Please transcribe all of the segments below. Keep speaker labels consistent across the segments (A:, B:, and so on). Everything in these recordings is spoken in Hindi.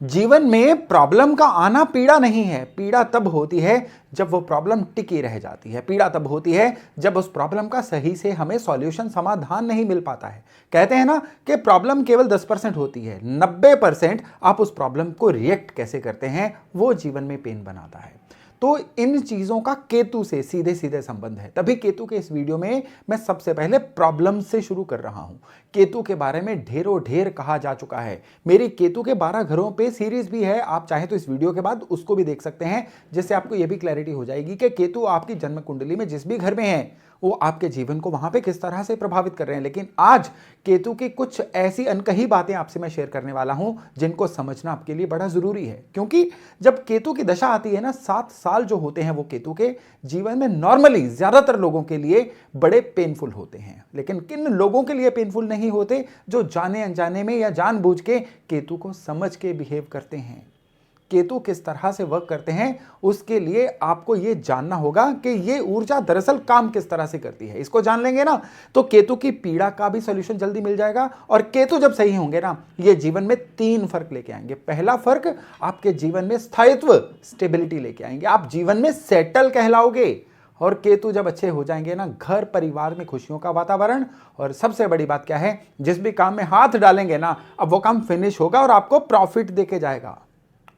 A: जीवन में प्रॉब्लम का आना पीड़ा नहीं है। पीड़ा तब होती है जब वो प्रॉब्लम टिकी रह जाती है। पीड़ा तब होती है जब उस प्रॉब्लम का सही से हमें सॉल्यूशन समाधान नहीं मिल पाता है। कहते हैं ना कि प्रॉब्लम केवल 10% होती है, 90% आप उस प्रॉब्लम को रिएक्ट कैसे करते हैं वो जीवन में पेन बनाता है। तो इन चीजों का केतु से सीधे सीधे संबंध है। तभी केतु के इस वीडियो में मैं सबसे पहले प्रॉब्लम से शुरू कर रहा हूं। केतु के बारे में ढेरों ढेर कहा जा चुका है। मेरी केतु के 12 घरों पे सीरीज भी है, आप चाहे तो इस वीडियो के बाद उसको भी देख सकते हैं, जिससे आपको यह भी क्लैरिटी हो जाएगी कि केतु आपकी जन्म कुंडली में जिस भी घर में है वो आपके जीवन को वहां पे किस तरह से प्रभावित कर रहे हैं। लेकिन आज केतु की कुछ ऐसी अनकही बातें आपसे मैं शेयर करने वाला हूं जिनको समझना आपके लिए बड़ा जरूरी है। क्योंकि जब केतु की दशा आती है ना, 7 साल जो होते हैं वो केतु के जीवन में नॉर्मली ज्यादातर लोगों के लिए बड़े पेनफुल होते हैं। लेकिन किन लोगों के लिए पेनफुल नहीं होते? जो जाने अनजाने में या जानबूझ के केतु को समझ के बिहेव करते हैं। केतु किस तरह से वर्क करते हैं उसके लिए आपको यह जानना होगा कि यह ऊर्जा दरअसल काम किस तरह से करती है। इसको जान लेंगे ना तो केतु की पीड़ा का भी सॉल्यूशन जल्दी मिल जाएगा। और केतु जब सही होंगे ना, ये जीवन में 3 फर्क लेके आएंगे। पहला फर्क, आपके जीवन में स्थायित्व, स्टेबिलिटी लेके आएंगे। आप जीवन में सेटल कहलाओगे। और केतु जब अच्छे हो जाएंगे ना, घर परिवार में खुशियों का वातावरण। और सबसे बड़ी बात क्या है, जिस भी काम में हाथ डालेंगे ना, अब वो काम फिनिश होगा और आपको प्रॉफिट देके जाएगा।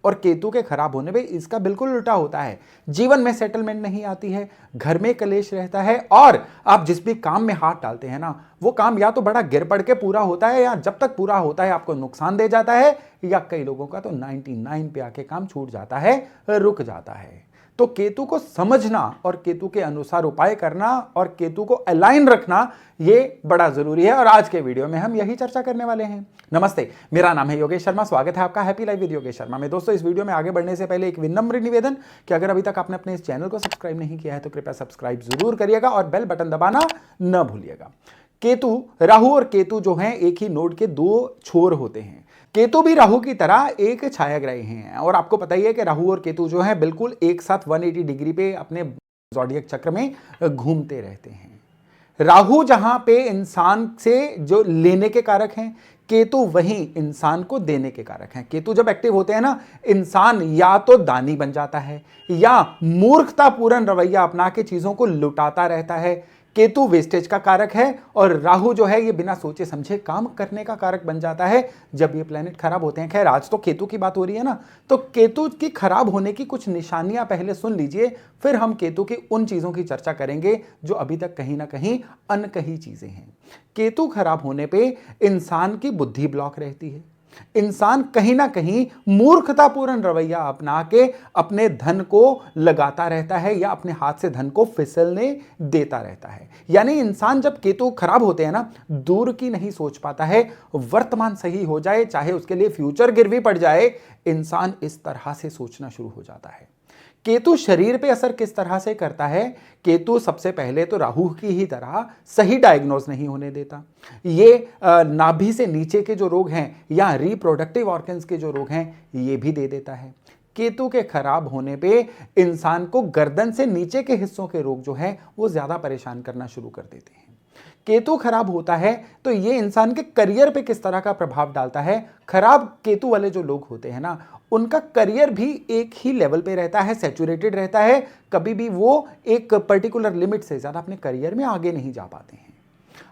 A: और केतु के खराब होने पे इसका बिल्कुल उल्टा होता है। जीवन में सेटलमेंट नहीं आती है, घर में कलेश रहता है, और आप जिस भी काम में हाथ डालते हैं ना, वो काम या तो बड़ा गिर पड़ के पूरा होता है, या जब तक पूरा होता है आपको नुकसान दे जाता है, या कई लोगों का तो 99 पे आके काम छूट जाता है, रुक जाता है। तो केतु को समझना और केतु के अनुसार उपाय करना और केतु को अलाइन रखना, ये बड़ा जरूरी है। और आज के वीडियो में हम यही चर्चा करने वाले हैं। नमस्ते, मेरा नाम है योगेश शर्मा। स्वागत है आपका happy life with Yogesh Sharma में। दोस्तों, इस वीडियो में आगे बढ़ने से पहले एक विनम्र निवेदन कि अगर अभी तक आपने अपने इस चैनल को सब्सक्राइब नहीं किया है तो कृपया सब्सक्राइब जरूर करिएगा और बेल बटन दबाना न भूलिएगा। केतु, राहु और केतु जो हैं एक ही नोड के 2 छोर होते हैं। केतु भी राहु की तरह एक छायाग्रही हैं, और आपको पता ही है कि राहु और केतु जो हैं बिल्कुल एक साथ 180 डिग्री पे अपने ज़ोडिएक चक्र में घूमते रहते हैं। राहु जहां पे इंसान से जो लेने के कारक हैं, केतु वहीं इंसान को देने के कारक हैं। केतु जब एक्टिव होते हैं ना, इंसान या तो दानी बन जाता है या मूर्खतापूर्ण रवैया अपना के चीजों को लुटाता रहता है। केतु वेस्टेज का कारक है और राहु जो है ये बिना सोचे समझे काम करने का कारक बन जाता है जब ये प्लेनेट खराब होते हैं। खैर, आज तो केतु की बात हो रही है ना, तो केतु की खराब होने की कुछ निशानियां पहले सुन लीजिए, फिर हम केतु की उन चीजों की चर्चा करेंगे जो अभी तक कहीं ना कहीं अनकही चीजें हैं। केतु खराब होने पे इंसान की बुद्धि ब्लॉक रहती है। इंसान कहीं ना कहीं मूर्खतापूर्ण रवैया अपना के अपने धन को लगाता रहता है या अपने हाथ से धन को फिसलने देता रहता है। यानी इंसान जब केतु खराब होते हैं ना, दूर की नहीं सोच पाता है, वर्तमान सही हो जाए चाहे उसके लिए फ्यूचर गिरवी पड़ जाए, इंसान इस तरह से सोचना शुरू हो जाता है। केतु शरीर पे असर किस तरह से करता है? केतु सबसे पहले तो राहु की ही तरह सही डायग्नोज नहीं होने देता। ये नाभि से नीचे के जो रोग हैं या रिप्रोडक्टिव ऑर्गन्स के जो रोग हैं ये भी दे देता है। केतु के खराब होने पे इंसान को गर्दन से नीचे के हिस्सों के रोग जो हैं वो ज्यादा परेशान करना शुरू कर देते हैं। केतु खराब होता है तो ये इंसान के करियर पे किस तरह का प्रभाव डालता है? खराब केतु वाले जो लोग होते हैं ना, उनका करियर भी एक ही लेवल पे रहता है, सैचुरेटेड रहता है। कभी भी वो एक पर्टिकुलर लिमिट से ज्यादा अपने करियर में आगे नहीं जा पाते हैं।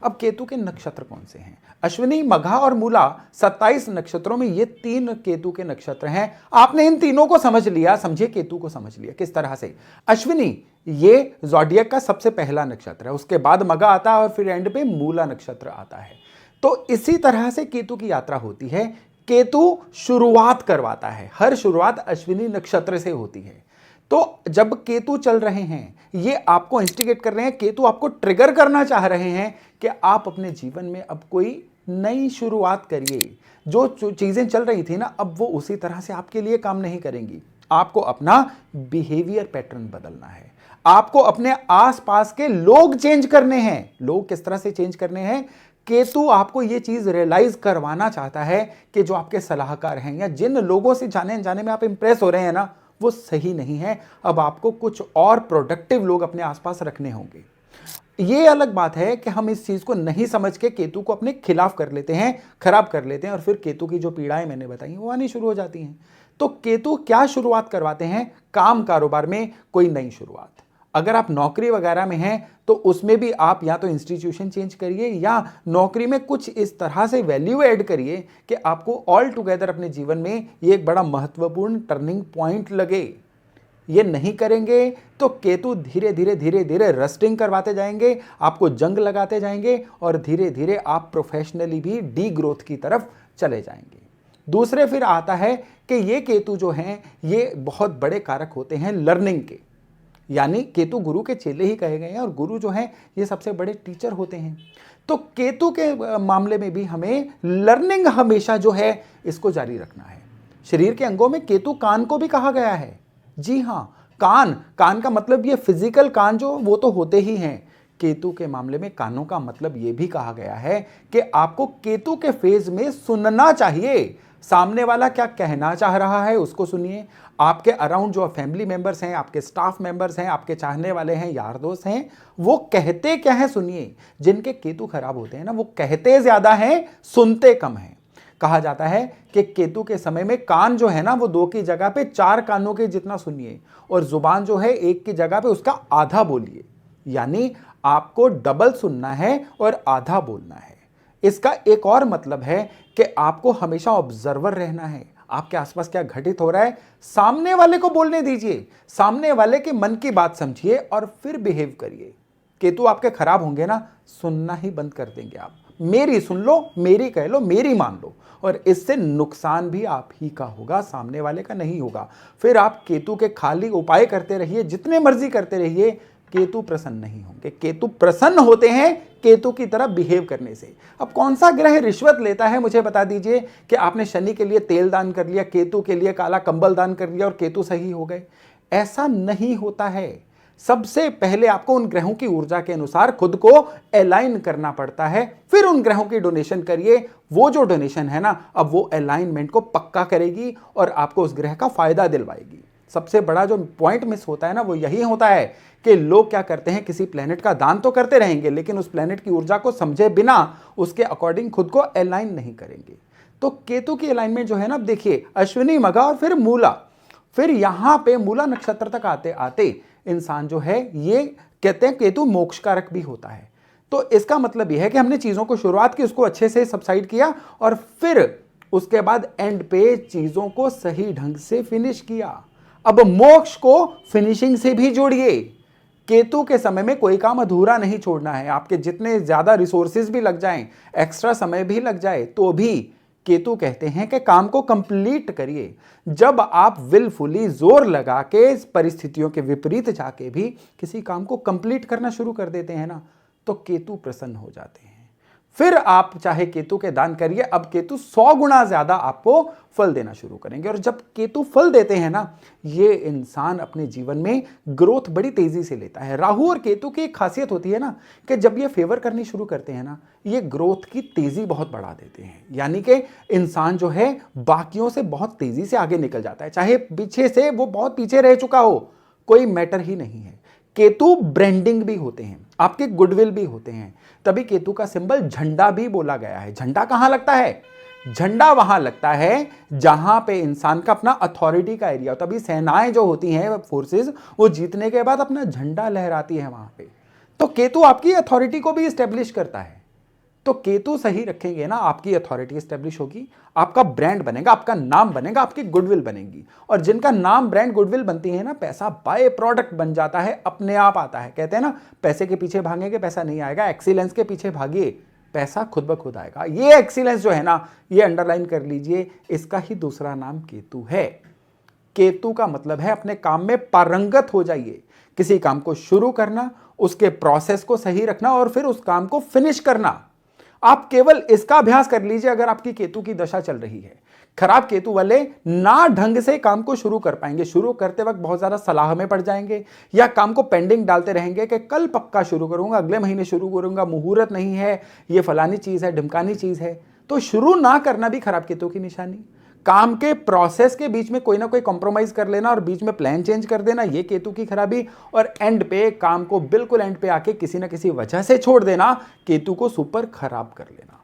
A: अब केतु के नक्षत्र कौन से हैं? अश्विनी, मघा और मूला, 27 नक्षत्रों में ये 3 केतु के नक्षत्र हैं। आपने इन तीनों को समझ लिया, समझिए केतु को समझ लिया किस तरह से। अश्विनी ये ज़ोडिएक का सबसे पहला नक्षत्र है, उसके बाद मघा आता है और फिर एंड पे मूला नक्षत्र आता है। तो इसी तरह से केतु की यात्रा होती है। केतु शुरुआत करवाता है, हर शुरुआत अश्विनी नक्षत्र से होती है। तो जब केतु चल रहे हैं, ये आपको इंस्टिगेट कर रहे हैं, केतु आपको ट्रिगर करना चाह रहे हैं कि आप अपने जीवन में अब कोई नई शुरुआत करिए। जो चीजें चल रही थी ना, अब वो उसी तरह से आपके लिए काम नहीं करेंगी। आपको अपना बिहेवियर पैटर्न बदलना है, आपको अपने आसपास के लोग चेंज करने हैं। लोग किस तरह से चेंज करने हैं? केतु आपको यह चीज रियलाइज करवाना चाहता है कि जो आपके सलाहकार हैं या जिन लोगों से जाने अनजाने में आप इंप्रेस हो रहे हैं ना, वो सही नहीं है। अब आपको कुछ और प्रोडक्टिव लोग अपने आसपास रखने होंगे। ये अलग बात है कि हम इस चीज को नहीं समझ के केतु को अपने खिलाफ कर लेते हैं, खराब कर लेते हैं, और फिर केतु की जो पीड़ाएं मैंने बताई वो आनी शुरू हो जाती हैं। तो केतु क्या शुरुआत करवाते हैं? काम कारोबार में कोई नई शुरुआत। अगर आप नौकरी वगैरह में हैं तो उसमें भी आप या तो इंस्टीट्यूशन चेंज करिए या नौकरी में कुछ इस तरह से वैल्यू ऐड करिए कि आपको ऑल टुगेदर अपने जीवन में ये एक बड़ा महत्वपूर्ण टर्निंग पॉइंट लगे। ये नहीं करेंगे तो केतु धीरे धीरे धीरे धीरे रस्टिंग करवाते जाएंगे, आपको जंग लगाते जाएंगे और धीरे धीरे आप प्रोफेशनली भी डी ग्रोथ की तरफ चले जाएंगे। दूसरे फिर आता है कि ये केतु जो हैं ये बहुत बड़े कारक होते हैं लर्निंग के, यानी केतु गुरु के चेले ही कहे गए हैं और गुरु जो हैं ये सबसे बड़े टीचर होते हैं। तो केतु के मामले में भी हमें लर्निंग हमेशा जो है इसको जारी रखना है। शरीर के अंगों में केतु कान को भी कहा गया है। जी हाँ, कान, कान का मतलब ये फिजिकल कान जो वो तो होते ही हैं। केतु के मामले में कानों का मतलब ये भी कहा गया है कि आपको केतु के फेज में सुनना चाहिए। सामने वाला क्या कहना चाह रहा है उसको सुनिए। आपके अराउंड जो फैमिली मेंबर्स हैं, आपके स्टाफ मेंबर्स हैं, आपके चाहने वाले हैं, यार दोस्त हैं, वो कहते क्या है सुनिए। जिनके केतु खराब होते हैं ना वो कहते ज्यादा हैं, सुनते कम हैं। कहा जाता है कि केतु के समय में कान जो है ना वो 2 की जगह पे 4 कानों के जितना सुनिए और जुबान जो है 1 की जगह पे उसका आधा बोलिए। यानी आपको डबल सुनना है और आधा बोलना है। इसका एक और मतलब है कि आपको हमेशा ऑब्जर्वर रहना है। आपके आसपास क्या घटित हो रहा है सामने वाले को बोलने दीजिए, सामने वाले के मन की बात समझिए और फिर बिहेव करिए। केतु आपके खराब होंगे ना, सुनना ही बंद कर देंगे आप। मेरी सुन लो, मेरी कह लो, मेरी मान लो, और इससे नुकसान भी आप ही का होगा, सामने वाले का नहीं होगा। फिर आप केतु के खाली उपाय करते रहिए, जितने मर्जी करते रहिए, केतु प्रसन्न नहीं होंगे। केतु प्रसन्न होते हैं केतु की तरह बिहेव करने से। अब कौन सा ग्रह रिश्वत लेता है मुझे बता दीजिए कि आपने शनि के लिए तेल दान कर लिया, केतु के लिए काला कंबल दान कर लिया और केतु सही हो गए। ऐसा नहीं होता है। सबसे पहले आपको उन ग्रहों की ऊर्जा के अनुसार खुद को अलाइन करना पड़ता है, फिर उन ग्रहों की डोनेशन करिए। वो जो डोनेशन है ना, अब वो अलाइनमेंट को पक्का करेगी और आपको उस ग्रह का फायदा दिलवाएगी। सबसे बड़ा जो पॉइंट मिस होता है ना वो यही होता है कि लोग क्या करते हैं, किसी प्लेनेट का दान तो करते रहेंगे लेकिन उस प्लेनेट की ऊर्जा को समझे बिना उसके अकॉर्डिंग खुद को अलाइन नहीं करेंगे। तो केतु की अलाइनमेंट जो है ना, देखिए अश्विनी, मघा और फिर मूला, फिर यहां पे मूला नक्षत्र तक आते आते इंसान जो है ये कहते हैं केतु मोक्षकारक भी होता है। तो इसका मतलब यह है कि हमने चीजों को शुरुआत की, उसको अच्छे से सबसाइड किया और फिर उसके बाद एंड पे चीजों को सही ढंग से फिनिश किया। अब मोक्ष को फिनिशिंग से भी जोड़िए। केतु के समय में कोई काम अधूरा नहीं छोड़ना है। आपके जितने ज्यादा रिसोर्सेज भी लग जाएं, एक्स्ट्रा समय भी लग जाए, तो भी केतु कहते हैं कि काम को कंप्लीट करिए। जब आप विलफुली जोर लगा के परिस्थितियों के विपरीत जाके भी किसी काम को कंप्लीट करना शुरू कर देते हैं ना, तो केतु प्रसन्न हो जाते हैं। फिर आप चाहे केतु के दान करिए, अब केतु 100 गुना ज्यादा आपको फल देना शुरू करेंगे। और जब केतु फल देते हैं ना, ये इंसान अपने जीवन में ग्रोथ बड़ी तेजी से लेता है। राहु और केतु की एक खासियत होती है ना कि जब ये फेवर करनी शुरू करते हैं ना, ये ग्रोथ की तेजी बहुत बढ़ा देते हैं। यानी कि इंसान जो है बाकियों से बहुत तेजी से आगे निकल जाता है, चाहे पीछे से वो बहुत पीछे रह चुका हो, कोई मैटर ही नहीं है। केतु ब्रांडिंग भी होते हैं, आपके गुडविल भी होते हैं। तभी केतु का सिंबल झंडा भी बोला गया है। झंडा कहां लगता है? झंडा वहां लगता है जहां पे इंसान का अपना अथॉरिटी का एरिया हो। तभी सेनाएं जो होती हैं, फोर्सेस, वो जीतने के बाद अपना झंडा लहराती है वहां पे। तो केतु आपकी अथॉरिटी को भी स्टेब्लिश करता है। तो केतु सही रखेंगे ना, आपकी अथॉरिटी स्टेब्लिश होगी, आपका ब्रांड बनेगा, आपका नाम बनेगा, आपकी गुडविल बनेगी। और जिनका नाम, ब्रांड, गुडविल बनती है ना, पैसा बाय प्रोडक्ट बन जाता है, अपने आप आता है। कहते हैं ना, पैसे के पीछे भागेंगे पैसा नहीं आएगा, एक्सीलेंस के पीछे भागिए, पैसा खुद ब खुद आएगा। ये एक्सीलेंस जो है ना, ये अंडरलाइन कर लीजिए, इसका ही दूसरा नाम केतु है। केतु का मतलब है अपने काम में पारंगत हो जाइए। किसी काम को शुरू करना, उसके प्रोसेस को सही रखना और फिर उस काम को फिनिश करना। आप केवल इसका अभ्यास कर लीजिए अगर आपकी केतु की दशा चल रही है। खराब केतु वाले ना ढंग से काम को शुरू कर पाएंगे, शुरू करते वक्त बहुत ज्यादा सलाह में पड़ जाएंगे या काम को पेंडिंग डालते रहेंगे कि कल पक्का शुरू करूंगा, अगले महीने शुरू करूंगा, मुहूर्त नहीं है, ये फलानी चीज है, ढिमकानी चीज है। तो शुरू ना करना भी खराब केतु की निशानी। काम के प्रोसेस के बीच में कोई ना कोई कॉम्प्रोमाइज कर लेना और बीच में प्लान चेंज कर देना, ये केतु की खराबी। और एंड पे काम को बिल्कुल एंड पे आके किसी ना किसी वजह से छोड़ देना, केतु को सुपर खराब कर लेना।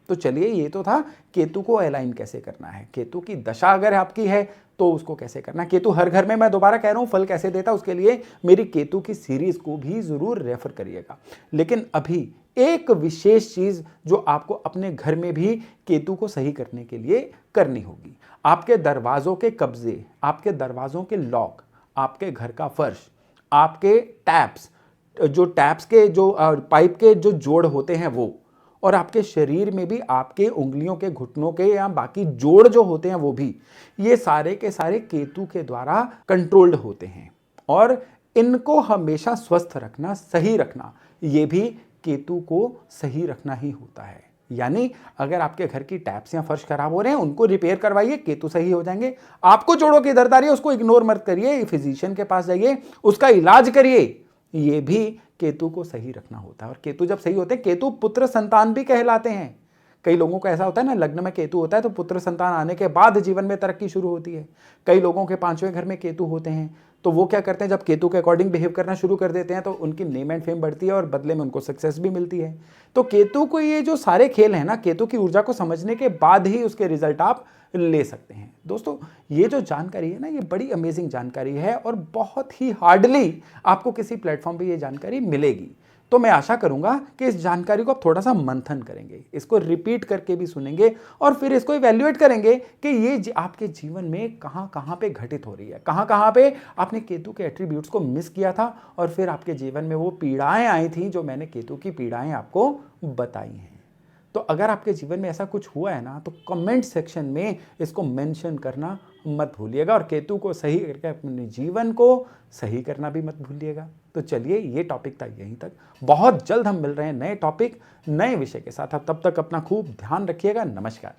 A: तो चलिए, ये तो था केतु को अलाइन कैसे करना है। केतु की दशा अगर आपकी है तो उसको कैसे करना। केतु हर घर में, मैं दोबारा कह रहा हूं, फल कैसे देता, उसके लिए मेरी केतु की सीरीज को भी जरूर रेफर करिएगा। लेकिन अभी एक विशेष चीज जो आपको अपने घर में भी केतु को सही करने के लिए करनी होगी। आपके दरवाजों के कब्जे, आपके दरवाजों के लॉक, आपके घर का फर्श, आपके टैप्स, जो टैप्स के जो पाइप के जो जोड़ होते हैं वो, और आपके शरीर में भी आपके उंगलियों के घुटनों के या बाकी जोड़ जो होते हैं वो भी, ये सारे के सारे केतु के द्वारा कंट्रोल्ड होते हैं। और इनको हमेशा स्वस्थ रखना, सही रखना, ये भी केतु को सही रखना ही होता है। यानी अगर आपके घर की टैप्स या फर्श खराब हो रहे हैं, उनको रिपेयर करवाइए, केतु सही हो जाएंगे। आपको जोड़ों की दर्द आ रही है, उसको इग्नोर मत करिए, फिजिशियन के पास जाइए, उसका इलाज करिए, ये भी केतु को सही रखना होता है। और केतु जब सही होते हैं, केतु पुत्र संतान भी कहलाते हैं। कई लोगों को ऐसा होता है ना, लग्न में केतु होता है तो पुत्र संतान आने के बाद जीवन में तरक्की शुरू होती है। कई लोगों के 5वें घर में केतु होते हैं तो वो क्या करते हैं, जब केतु के अकॉर्डिंग बिहेव करना शुरू कर देते हैं तो उनकी नेम एंड फेम बढ़ती है और बदले में उनको सक्सेस भी मिलती है। तो केतु को ये जो सारे खेल हैं ना, केतु की ऊर्जा को समझने के बाद ही उसके रिजल्ट आप ले सकते हैं। दोस्तों, ये जो जानकारी है ना, ये बड़ी अमेजिंग जानकारी है और बहुत ही हार्डली आपको किसी प्लेटफॉर्म पे ये जानकारी मिलेगी। तो मैं आशा करूंगा कि इस जानकारी को आप थोड़ा सा मंथन करेंगे, इसको रिपीट करके भी सुनेंगे और फिर इसको इवैल्यूएट करेंगे कि ये आपके जीवन में कहां कहां पे घटित हो रही है, कहां कहां पे आपने केतु के एट्रीब्यूट्स को मिस किया था और फिर आपके जीवन में वो पीड़ाएं आई थी जो मैंने केतु की पीड़ाएं आपको बताई हैं। तो अगर आपके जीवन में ऐसा कुछ हुआ है ना, तो कमेंट सेक्शन में इसको मेंशन करना मत भूलिएगा और केतु को सही करके अपने जीवन को सही करना भी मत भूलिएगा। तो चलिए, ये टॉपिक था यहीं तक। बहुत जल्द हम मिल रहे हैं नए टॉपिक, नए विषय के साथ। तब तक अपना खूब ध्यान रखिएगा। नमस्कार।